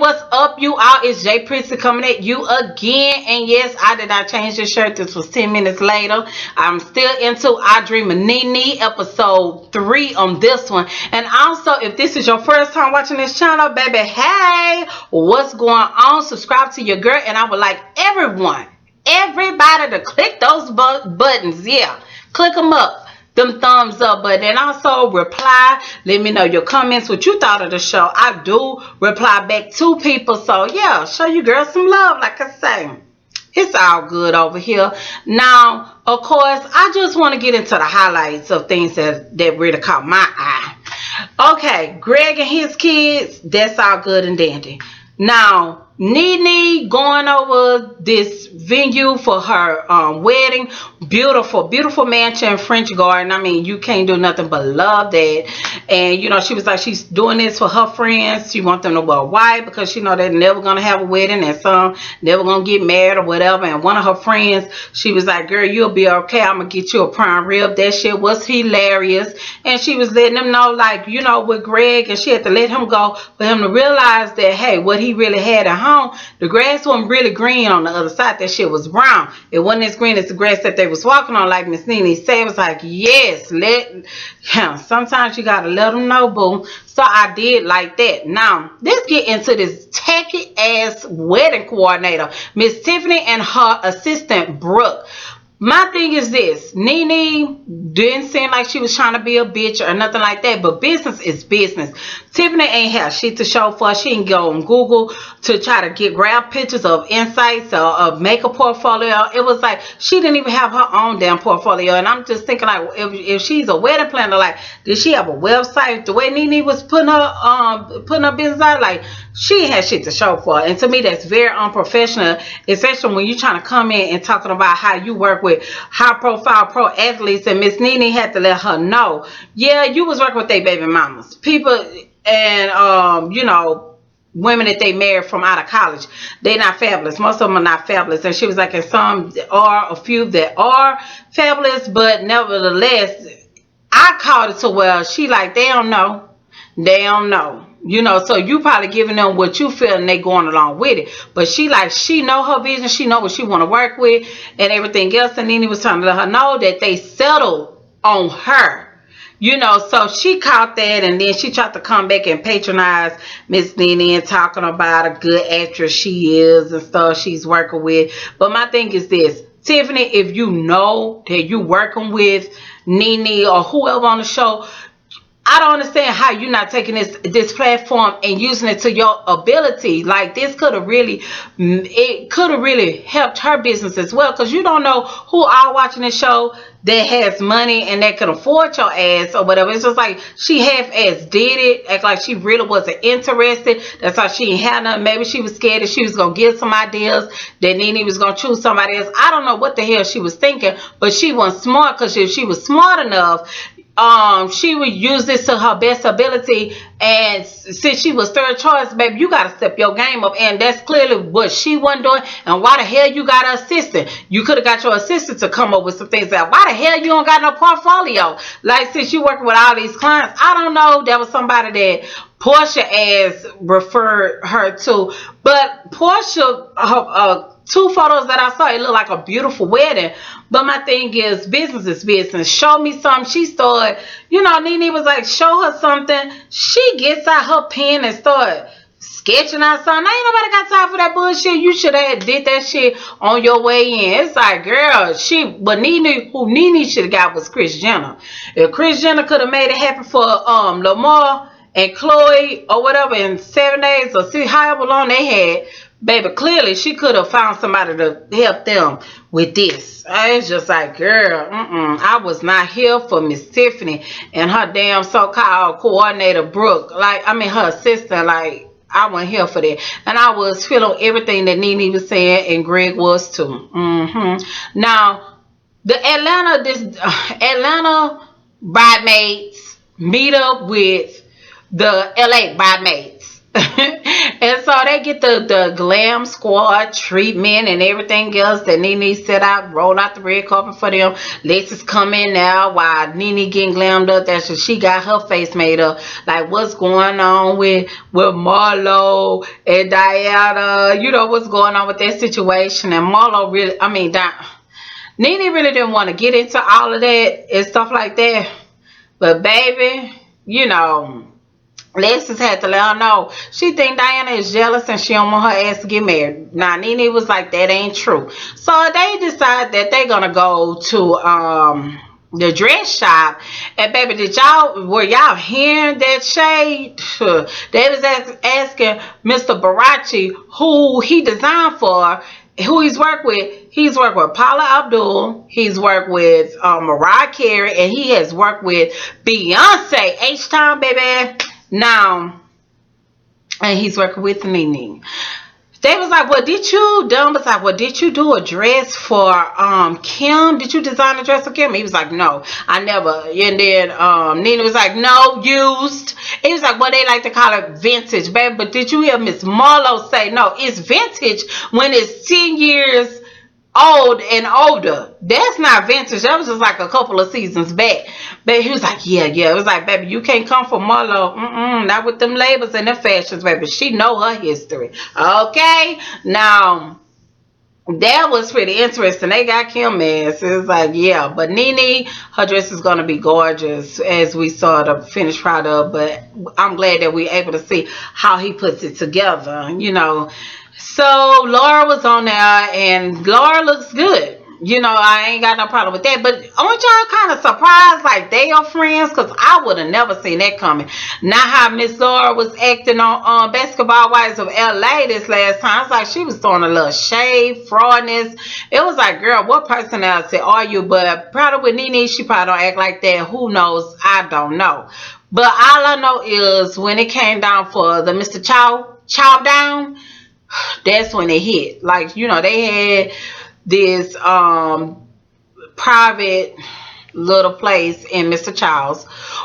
what's up, you all? It's Jay Prissy coming at you again. And yes, I did not change the shirt. This was 10 minutes later. I'm still into I Dream of Nene, episode 3 on this one. And also, if this is your first time watching this channel, baby, hey, what's going on? Subscribe to your girl. And I would like everybody to click those buttons. Yeah, click them up. Them thumbs up button, and also reply. Let me know your comments, what you thought of the show. I do reply back to people, so yeah, show you girls some love. Like I say, it's all good over here. Now, of course, I just want to get into the highlights of things that really caught my eye. Okay, Greg and his kids, that's all good and dandy. Now, Nene going over this venue for her wedding. Beautiful, beautiful mansion, French garden. I mean, you can't do nothing but love that. And, you know, she was like, she's doing this for her friends. She wants them to wear white because she know they're never going to have a wedding and some never going to get married or whatever. And one of her friends, she was like, girl, you'll be okay. I'm going to get you a prime rib. That shit was hilarious. And she was letting them know, like, you know, with Greg, and she had to let him go for him to realize that, hey, what he really had at home, the grass wasn't really green on the other side. That shit was brown. It wasn't as green as the grass that they was walking on, like Miss Nene said. It was like, yes, sometimes you gotta let them know, boo. So I did like that. Now, let's get into this tacky ass wedding coordinator, Miss Tiffany, and her assistant Brooke. My thing is this, Nene didn't seem like she was trying to be a bitch or nothing like that, but business is business. Tiffany ain't have shit to show for. She didn't go on Google to try to grab pictures of insights or of make a portfolio. It was like she didn't even have her own damn portfolio. And I'm just thinking, like, if she's a wedding planner, like, did she have a website? The way Nene was putting her business out, like, she had shit to show for. And to me, that's very unprofessional, especially when you're trying to come in and talking about how you work with high profile pro athletes. And Miss Nene had to let her know, yeah, you was working with their baby mamas, people, and you know, women that they married from out of college. They not fabulous. Most of them are not fabulous. And she was like, and some are, a few that are fabulous, but nevertheless, I called it to where she like, they don't know. They don't know. You know, so you probably giving them what you feel and they going along with it. But she like, she know her vision. She know what she want to work with and everything else. And Nene was trying to let her know that they settled on her. You know, so she caught that, and then she tried to come back and patronize Miss Nene and talking about a good actress she is and stuff she's working with. But my thing is this, Tiffany, if you know that you working with Nene or whoever on the show, I don't understand how you're not taking this platform and using it to your ability. Like, this could have really, it could have really helped her business as well, because you don't know who are watching this show that has money and that can afford your ass or whatever. It's just like she half-ass did it, act like she really wasn't interested. That's how she ain't had nothing. Maybe she was scared that she was gonna get some ideas, that Nene was gonna choose somebody else. I don't know what the hell she was thinking, but she wasn't smart, because if she was smart enough, she would use this to her best ability. And since she was third choice, baby, you gotta step your game up, and that's clearly what she wasn't doing. And why the hell you got an assistant? You could have got your assistant to come up with some things. That why the hell you don't got no portfolio? Like, since you working with all these clients, I don't know, there was somebody that Portia as referred her to, but Portia, two photos that I saw, it looked like a beautiful wedding. But my thing is, business is business. Show me something. She started, you know, Nene was like, show her something. She gets out her pen and start sketching out something. Ain't nobody got time for that bullshit. You should have did that shit on your way in. It's like, girl, but Nene should have got was Kris Jenner. If Kris Jenner could have made it happen for Lamar and Chloe or whatever in 7 days or see however long they had, baby, clearly she could have found somebody to help them with this. It's just like, girl, I was not here for Miss Tiffany and her damn so-called coordinator Brooke. Like, I mean, her assistant. Like, I wasn't here for that. And I was feeling everything that Nene was saying, and Greg was too. Now, the Atlanta bridesmaids meet up with the LA bridesmaids. And so So they get the glam squad treatment and everything else that Nene set out, roll out the red carpet for them. Lexus come in now while Nene getting glammed up. That's when she got her face made up. Like, what's going on with Marlo and Diana? You know what's going on with that situation. And Marlo really, I mean, Nene really didn't want to get into all of that and stuff like that. But baby, you know, Lexus had to let her know she think Diana is jealous and she don't want her ass to get married. Now Nene was like, that ain't true. So they decide that they're gonna go to the dress shop. And baby, were y'all hearing that shade? They was asking Mr. Barachi who he designed for, who he's worked with. He's worked with Paula Abdul, he's worked with Mariah Carey, and he has worked with Beyonce, H-Town, baby. Now, and he's working with Nene. They was like, well, did you, Dumb was like, well, did you do a dress for Kim? Did you design a dress for Kim? He was like, no, I never. And then Nene was like, no, used. He was like, well, they like to call it vintage, baby. But did you hear Miss Marlo say, no, it's vintage when it's 10 years old and older? That's not vintage. That was just like a couple of seasons back. But he was like, yeah. It was like, baby, you can't come for Marlo. Not with them labels and the fashions, baby. She know her history. Okay? Now, that was pretty interesting. They got Kim ass. It was like, yeah. But Nene, her dress is going to be gorgeous as we saw the finished product. But I'm glad that we're able to see how he puts it together, you know. So Laura was on there, and Laura looks good. You know, I ain't got no problem with that. But aren't y'all kind of surprised like they are friends? Because I would have never seen that coming. Not how Miss Laura was acting on Basketball Wives of LA this last time. It's like she was throwing a little shade, fraudness. It was like, girl, what personality are you? But probably with Nene, she probably don't act like that. Who knows? I don't know. But all I know is when it came down for the Mr. Chow down, that's when it hit. Like, you know, they had this private little place in Mr. Child's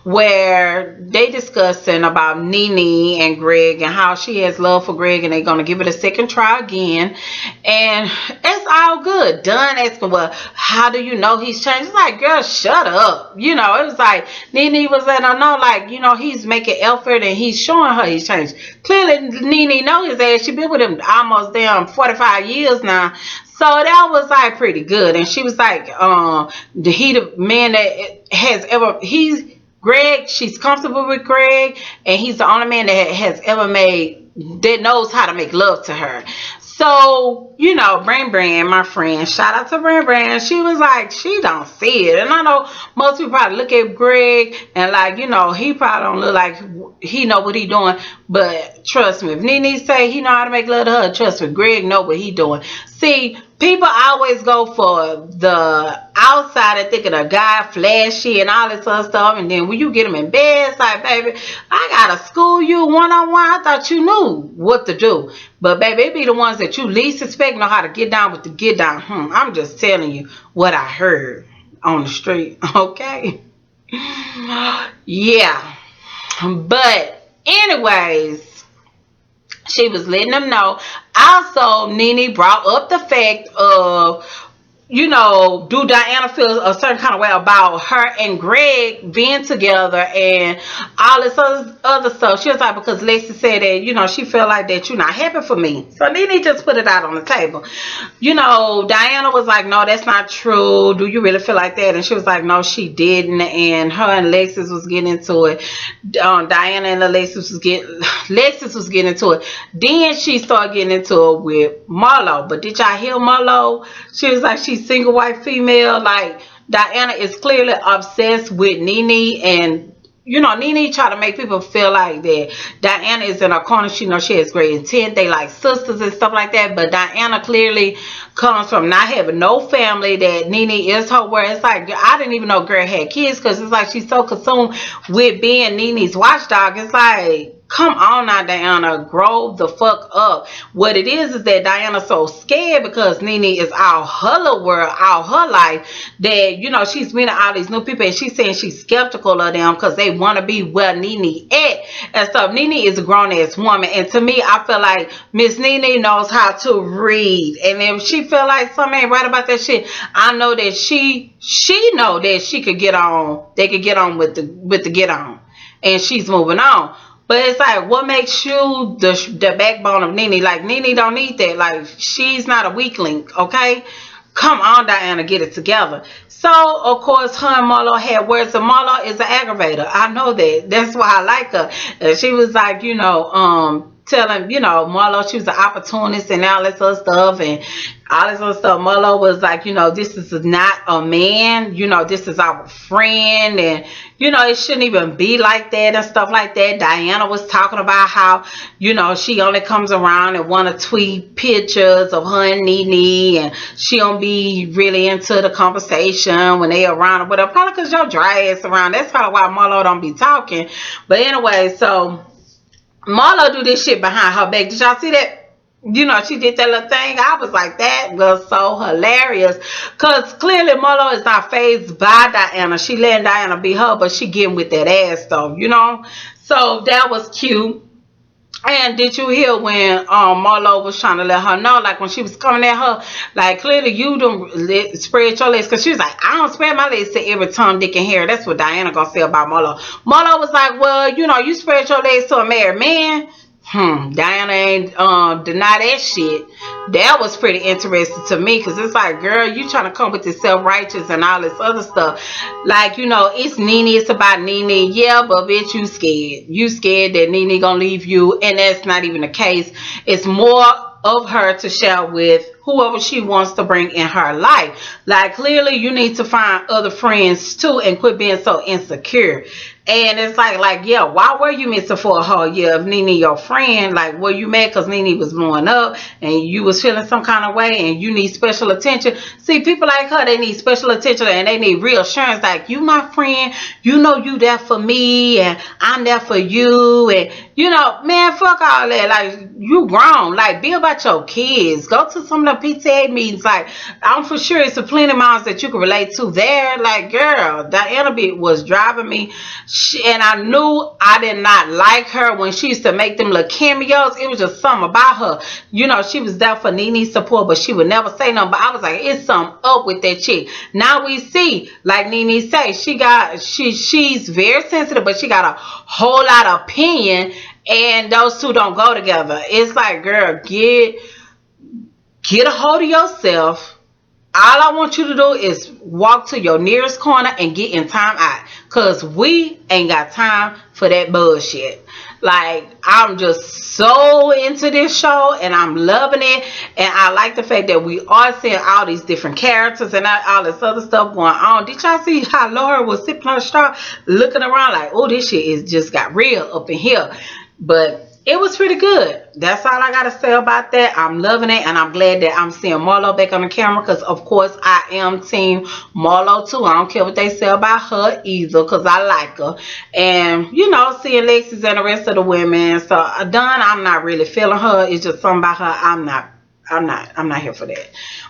where they discussing about Nene and Greg and how she has love for Greg and they're going to give it a second try again, and it's all good. Dunn asking, well, how do you know he's changed? It's like, girl, shut up. You know, it was like Nene was letting her know, like, you know, he's making effort and he's showing her he's changed. Clearly Nene know his ass. She been with him almost damn 45 years now. So that was like pretty good. And she was like, the man that has ever, Greg, she's comfortable with Greg, and he's the only man that has ever that knows how to make love to her. So, you know, Bran, my friend, shout out to Bran. She was like, she don't see it. And I know most people probably look at Greg and like, you know, he probably don't look like he know what he doing. But trust me, if Nene say he know how to make love to her, trust me, Greg know what he doing. See, people always go for the outside and thinking a guy flashy and all this other stuff, and then when you get him in bed, it's like, baby, I gotta school you one-on-one. I thought you knew what to do. But baby, it be the ones that you least expect know how to get down with the get down. I'm just telling you what I heard on the street. Okay? Yeah. But anyways, she was letting them know. Also, Nene brought up the fact of, you know, do Diana feel a certain kind of way about her and Greg being together and all this other stuff. She was like, because Lexi said that, you know, she felt like that you're not happy for me. So Nene just put it out on the table. You know, Diana was like, no, that's not true. Do you really feel like that? And she was like, no, she didn't. And her and Lexus was getting into it. Diana and Lexus was getting into it. Then she started getting into it with Marlo. But did y'all hear Marlo? She was like, she's single white female. Like, Diana is clearly obsessed with Nene, and you know, Nene try to make people feel like that Diana is in her corner. She knows she has great intent. They like sisters and stuff like that. But Diana clearly comes from not having no family. That Nene is her word. It's like, I didn't even know girl had kids, because it's like she's so consumed with being Nene's watchdog. It's like, Come on now, Diana, grow the fuck up. What it is that Diana's so scared because Nene is all her little world, all her life, that, you know, she's meeting all these new people and she's saying she's skeptical of them because they want to be where Nene at. And so Nene is a grown ass woman. And to me, I feel like Miss Nene knows how to read. And if she feel like something ain't right about that shit, I know that she know that she could get on, they could get on with the get on. And she's moving on. But it's like, what makes you the backbone of Nene? Like, Nene don't need that. Like, she's not a weak link, okay? Come on, Diana, get it together. So, of course, her and Marlo had words, and Marlo is an aggravator. I know that. That's why I like her. And she was like, you know, telling, you know, Marlo she was an opportunist and all this other stuff and all this other stuff. Marlo was like, you know, this is not a man, you know, this is our friend, and you know, it shouldn't even be like that and stuff like that. Diana was talking about how, you know, she only comes around and want to tweet pictures of her and Nene, and she don't be really into the conversation when they around or whatever. Probably because your dry ass around. That's probably why Marlo don't be talking. But anyway, so Marlo do this shit behind her back. Did y'all see that? You know, she did that little thing. I was like, that was so hilarious. Because clearly Marlo is not fazed by Diana. She letting Diana be her, but she getting with that ass though, you know? So that was cute. And did you hear when Marlo was trying to let her know, like when she was coming at her, like clearly you don't spread your legs, because she was like, I don't spread my legs to every Tom, Dick, and Harry. That's what Diana gonna say about Marlo. Marlo was like, well, you know, you spread your legs to a married man. Diana ain't deny that shit. That was pretty interesting to me, because it's like, girl, you trying to come with this self-righteous and all this other stuff. Like, you know, it's Nene, it's about Nene. Yeah, but bitch, you scared. You scared that Nene gonna leave you, and that's not even the case. It's more of her to share with whoever she wants to bring in her life. Like, clearly you need to find other friends too and quit being so insecure. And it's like, yeah, why were you missing for a whole year of Nene, your friend? Like, were you mad because Nene was blowing up and you was feeling some kind of way and you need special attention? See, people like her, they need special attention and they need reassurance. Like, you my friend, you know you there for me and I'm there for you. And, you know, man, fuck all that. Like, you grown. Like, be about your kids. Go to some of the PTA meetings. Like, I'm for sure it's a plenty of moms that you can relate to there. Like, girl, Diana was driving me. And I knew I did not like her when she used to make them little cameos. It was just something about her. You know, she was there for Nene's support, but she would never say nothing. But I was like, it's something up with that chick. Now we see, like Nene say, she's very sensitive, but she got a whole lot of opinion, and those two don't go together. It's like, girl, get a hold of yourself. All I want you to do is walk to your nearest corner and get in time out. Because we ain't got time for that bullshit. Like, I'm just so into this show and I'm loving it. And I like the fact that we are seeing all these different characters and all this other stuff going on. Did y'all see how Laura was sipping her straw, looking around like, oh, this shit is just got real up in here. But it was pretty good. That's all I got to say about that. I'm loving it, and I'm glad that I'm seeing Marlo back on the camera, because, of course, I am team Marlo, too. I don't care what they say about her either, because I like her. And, you know, seeing Lexus and the rest of the women. So, Dawn, I'm not really feeling her. It's just something about her. I'm not here for that.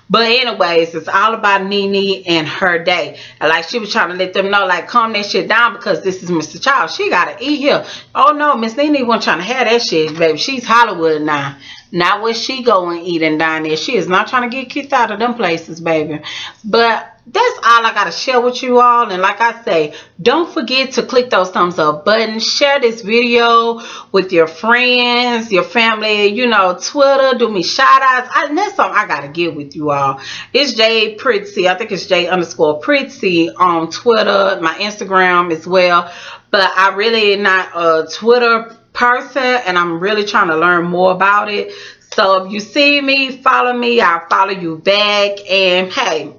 But anyways, it's all about Nene and her day. And like, she was trying to let them know, like, calm that shit down, because this is Mr. Child. She gotta eat here. Oh no, Miss Nene wasn't trying to have that shit, baby. She's Hollywood now. Not where she going eating down there. She is not trying to get kicked out of them places, baby. But that's all I got to share with you all. And like I say, don't forget to click those thumbs up buttons. Share this video with your friends, your family, you know, Twitter. Do me shout outs. And that's something I got to get with you all. It's Jay Pritzy. I think it's J_Pritzy on Twitter, my Instagram as well. But I really not a Twitter person, and I'm really trying to learn more about it. So if you see me, follow me. I'll follow you back. And hey,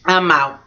I'm out.